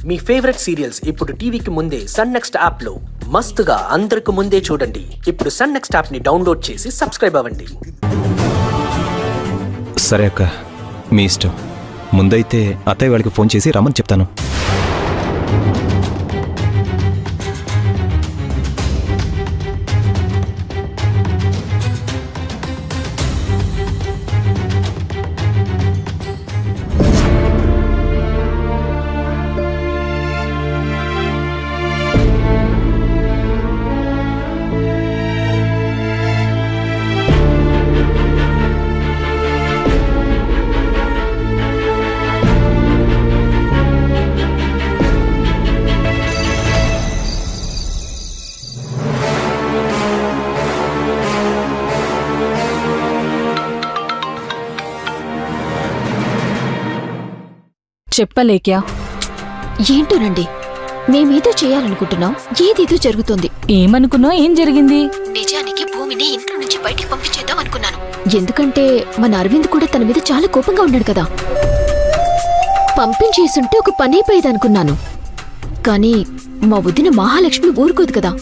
మీ favourite serials ఇప్పుడు టీవీకి ముందే సన్ నెక్స్ట్ యాప్ లో మస్తుగా అందరికి ముందే చూడండి. ఇప్పుడు సన్ నెక్స్ట్ యాప్ ని డౌన్లోడ్ చేసి సబ్స్క్రైబ్ అవ్వండి. సరే అక్క, మీ ఇష్టం. ముందైతే అత్తయ్య వాళ్ళకి ఫోన్ చేసి రమ్మని చెప్తాను. చెప్పలేక్యా? ఏంటోనండి, మేమేదో చేయాలనుకుంటున్నాం, ఏదేదో జరుగుతుంది. ఏమనుకున్నావు? ఏం జరిగింది? నిజానికి భూమిని ఇంట్లో నుంచి బయటికి పంపించేద్దాం అనుకున్నాను. ఎందుకంటే మన అరవింద్ కూడా తన మీద చాలా కోపంగా ఉన్నాడు కదా. పంపించేసుంటే ఒక పనైపోయేదనుకున్నాను. కానీ మా వదిన మహాలక్ష్మి ఊరుకోదు కదా.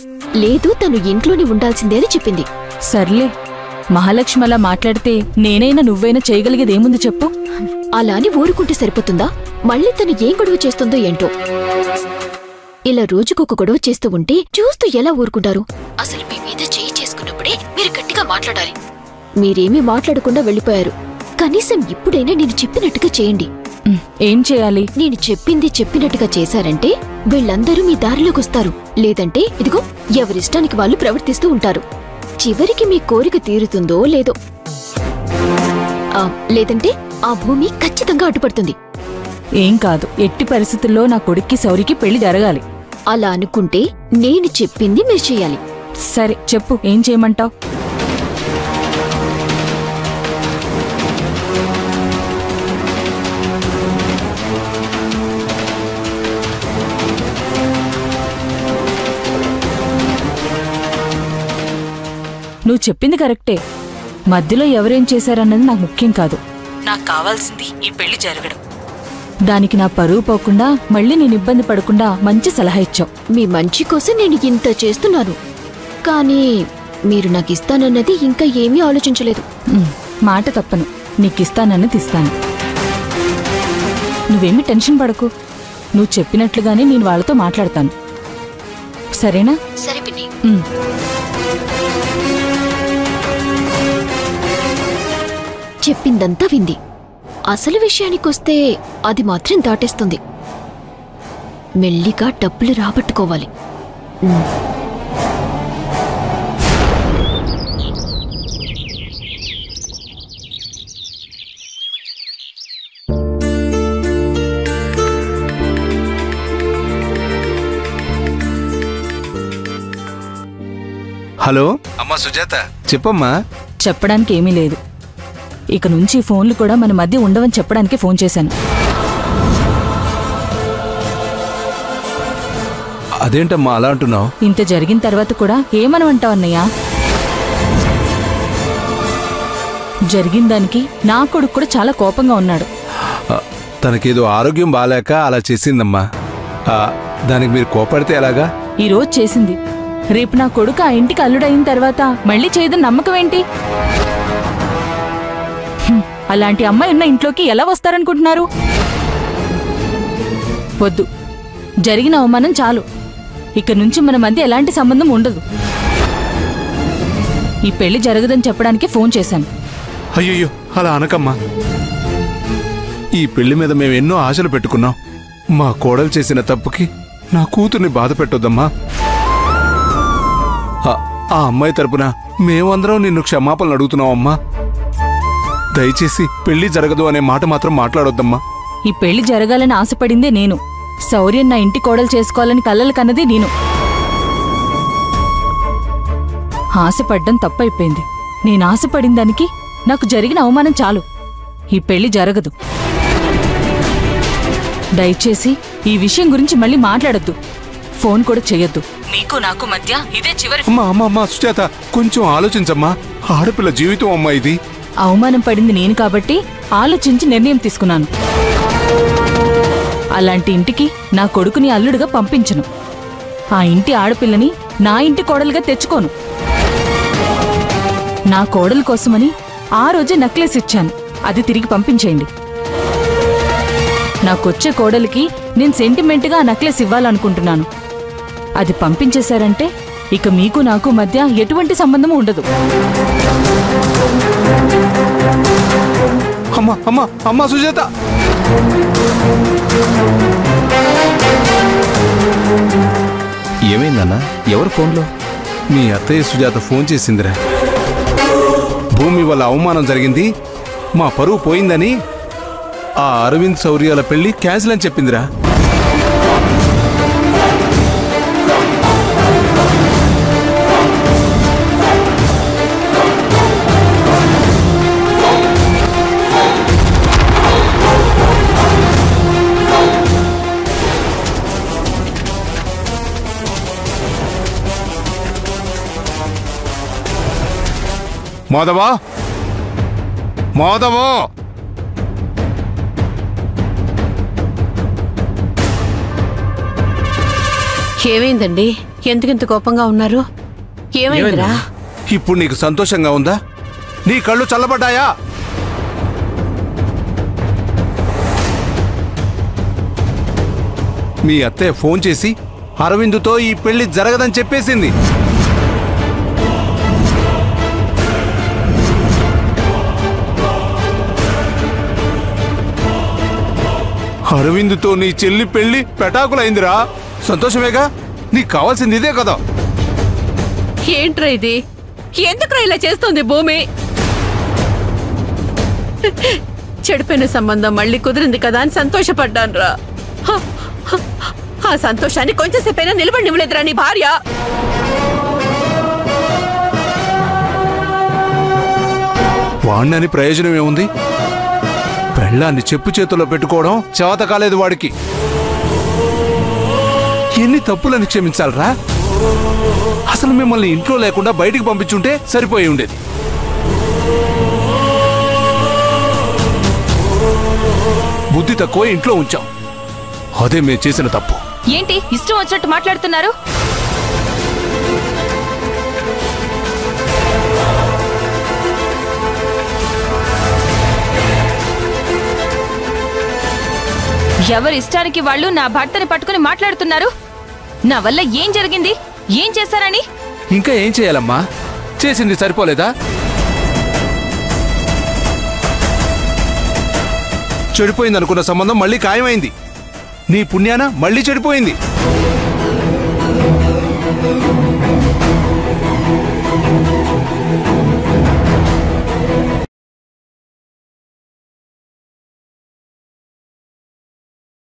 లేదు, తను ఇంట్లోనే ఉండాల్సిందే అని చెప్పింది. సర్లే, మహాలక్ష్మి అలా మాట్లాడితే నేనైనా నువ్వైనా చేయగలిగేదేముంది చెప్పు? అలా అని ఊరుకుంటే సరిపోతుందా? మళ్ళీ తను ఏం గొడవ చేస్తుందో ఏంటో. ఇలా రోజుకొక గొడవ చేస్తూ ఉంటే చూస్తూ ఎలా ఊరుకుంటారు? అసలు మీ మీద చేయి చేసుకున్నప్పుడే మీరు గట్టిగా మాట్లాడాలి. మీరేమీ మాట్లాడకుండా వెళ్ళిపోయారు. కనీసం ఇప్పుడైనా నేను చెప్పినట్టుగా చేయండి. ఏం చేయాలి? నేను చెప్పింది చెప్పినట్టుగా చేశారంటే వీళ్ళందరూ మీ దారిలోకి వస్తారు. లేదంటే ఇదిగో ఎవరిష్టానికి వాళ్ళు ప్రవర్తిస్తూ ఉంటారు. చివరికి మీ కోరిక తీరుతుందో లేదో. లేదంటే ఆ భూమి ఖచ్చితంగా అడ్డుపడుతుంది. ఏం కాదు, ఎట్టి పరిస్థితుల్లో నా కొడుక్కి శౌరికి పెళ్లి జరగాలి. అలా అనుకుంటే నేను చెప్పింది మీరు చేయాలి. సరే చెప్పు, ఏం చేయమంటావ్? నువ్వు చెప్పింది కరెక్టే. మధ్యలో ఎవరేం చేశారన్నది నాకు ముఖ్యం కాదు. నాకు కావాల్సింది ఈ పెళ్లి జరగడం. దానికి నా పరువు పోకుండా, మళ్ళీ నేను ఇబ్బంది పడకుండా మంచి సలహా ఇచ్చావు. మీ మంచి కోసం నేను ఇంత చేస్తున్నాను. కానీ మీరు నాకిస్తానన్నది ఇంకా ఏమీ ఆలోచించలేదు. మాట తప్పను, నీకిస్తానన్నది ఇస్తాను. నువ్వేమీ టెన్షన్ పడకు. నువ్వు చెప్పినట్లుగానే నేను వాళ్ళతో మాట్లాడతాను. సరేనా? సరే పిన్ని. చెప్పిందంతా వింది. అసలు విషయానికొస్తే అది మాత్రం దాటేస్తుంది. మెల్లిగా డబ్బులు రాబట్టుకోవాలి. హలో అమ్మా సుజాత, చెప్పమ్మా. చెప్పడానికి ఏమీ లేదు. ఇక నుంచి ఫోన్లు కూడా మన మధ్య ఉండవని చెప్పడానికి ఫోన్ చేశాను. అదేంటమ్మా అలా అంటున్నావు? ఇంత జరిగిన తర్వాత కూడా ఏమనమంటావు అన్నయ్య? జరిగిన దానికి నా కొడుకు కూడా చాలా కోపంగా ఉన్నాడు. తనకేదో ఆరోగ్యం బాలేక అలా చేసిందమ్మా. దానికి మీరు కోపడితే ఎలాగా? ఈరోజు చేసింది, రేపు నా కొడుకు ఆ ఇంటికి అల్లుడైన తర్వాత మళ్ళీ చేయదని నమ్మకం ఏంటి? అలాంటి అమ్మాయి ఉన్న ఇంట్లోకి ఎలా వస్తారనుకుంటున్నారు? వద్దు, జరిగిన అవమానం చాలు. ఇక నుంచి మన మధ్య ఎలాంటి సంబంధం ఉండదు. ఈ పెళ్లి జరగదని చెప్పడానికి ఫోన్ చేశాను. అయ్యయ్యో, అలా అనకమ్మా. ఈ పెళ్లి మీద మేము ఎన్నో ఆశలు పెట్టుకున్నాం. మా కోడలు చేసిన తప్పుకి నా కూతుర్ని బాధ పెట్టొద్దమ్మా. ఆ అమ్మాయి తరపున మేమందరం నిన్ను క్షమాపణలు అడుగుతున్నావమ్మా. దయచేసి పెళ్లి జరగదు అనే మాట మాత్రం మాట్లాడొద్దమ్మా. ఈ పెళ్లి జరగాలని ఆశపడిందే నేను. శౌర్యం నా ఇంటి కోడలు చేసుకోవాలని కలలు కన్నది నేను. ఆశపడ్డం తప్పైపోయింది. నేను ఆశపడిన దానికి నాకు జరిగిన అవమానం చాలు. ఈ పెళ్లి జరగదు. దయచేసి ఈ విషయం గురించి మళ్ళీ మాట్లాడొద్దు. ఫోన్ కూడా చెయ్యొద్దు. నీకు నాకు మధ్య ఇదే చివరి. అమ్మా సుజాత, కొంచెం ఆలోచించమ్మా. ఆడపిల్ల జీవితం అమ్మా ఇది. అవమానం పడింది నేను కాబట్టి ఆలోచించి నిర్ణయం తీసుకున్నాను. అలాంటి ఇంటికి నా కొడుకుని అల్లుడుగా పంపించను. ఆ ఇంటి ఆడపిల్లని నా ఇంటి కోడలుగా తెచ్చుకోను. నా కోడలు కోసమని ఆ రోజే నెక్లెస్ ఇచ్చాను, అది తిరిగి పంపించేయండి. నాకొచ్చే కోడలికి నేను సెంటిమెంట్గా ఆ నెక్లెస్ ఇవ్వాలనుకుంటున్నాను. అది పంపించేశారంటే ఇక మీకు నాకు మధ్య ఎటువంటి సంబంధం ఉండదు. అమ్మా అమ్మా అమ్మా సుజాత, ఏమైందన్నా? ఎవరు ఫోన్లో? మీ అత్తయ్య సుజాత ఫోన్ చేసిందిరా. భూమి వల్ల అవమానం జరిగింది, మా పరువు పోయిందని ఆ అరవింద్ శౌర్యాల పెళ్లి క్యాన్సిల్ అని చెప్పిందిరా. మాధవా, మాధవా, ఏమైందండి? ఎందుకింత కోపంగా ఉన్నారు? ఏమైందిరా? ఇప్పుడు నీకు సంతోషంగా ఉందా? నీ కళ్ళు చల్లబడ్డాయా? మీ అత్తయ్య ఫోన్ చేసి అరవిందుతో ఈ పెళ్లి జరగదని చెప్పేసింది. అరవిందుతో నీ చెల్లి పెళ్లి పెటాకులైందిరా. సంతోషమేగా? నీకు కావాల్సింది ఇదే కదా. ఏంట్రా ఇది? ఎందుకురా ఇలా చేస్తోంది భూమి? చెడిపోయిన సంబంధం మళ్ళీ కుదిరింది కదా అని సంతోషపడ్డాన్రా. ఆ సంతోషాన్ని కొంచెంసేపైనా నిలబడినివ్వలేదురా నీ భార్య. వాణ్ణని ప్రయోజనం ఏముంది? పెళ్ళాన్ని చెప్పు చేతుల్లో పెట్టుకోవడం చేత కాలేదు వాడికి. ఎన్ని తప్పులని క్షమించాలరా? అసలు మిమ్మల్ని ఇంట్లో లేకుండా బయటికి పంపించుంటే సరిపోయి ఉండేది. బుద్ధి తక్కువ ఇంట్లో ఉంచాం, అదే మేము చేసిన తప్పు. ఏంటి ఇష్టం వచ్చినట్టు మాట్లాడుతున్నారు? ఎవరి ఇష్టానికి వాళ్ళు నా భర్తని పట్టుకుని మాట్లాడుతున్నారు. నా వల్ల ఏం జరిగింది, ఏం చేశారని? ఇంకా ఏం చేయాలమ్మా? చేసింది సరిపోలేదా? చెడిపోయిందనుకున్న సంబంధం మళ్ళీ ఖాయమైంది. నీ పుణ్యాన మళ్ళీ చెడిపోయింది.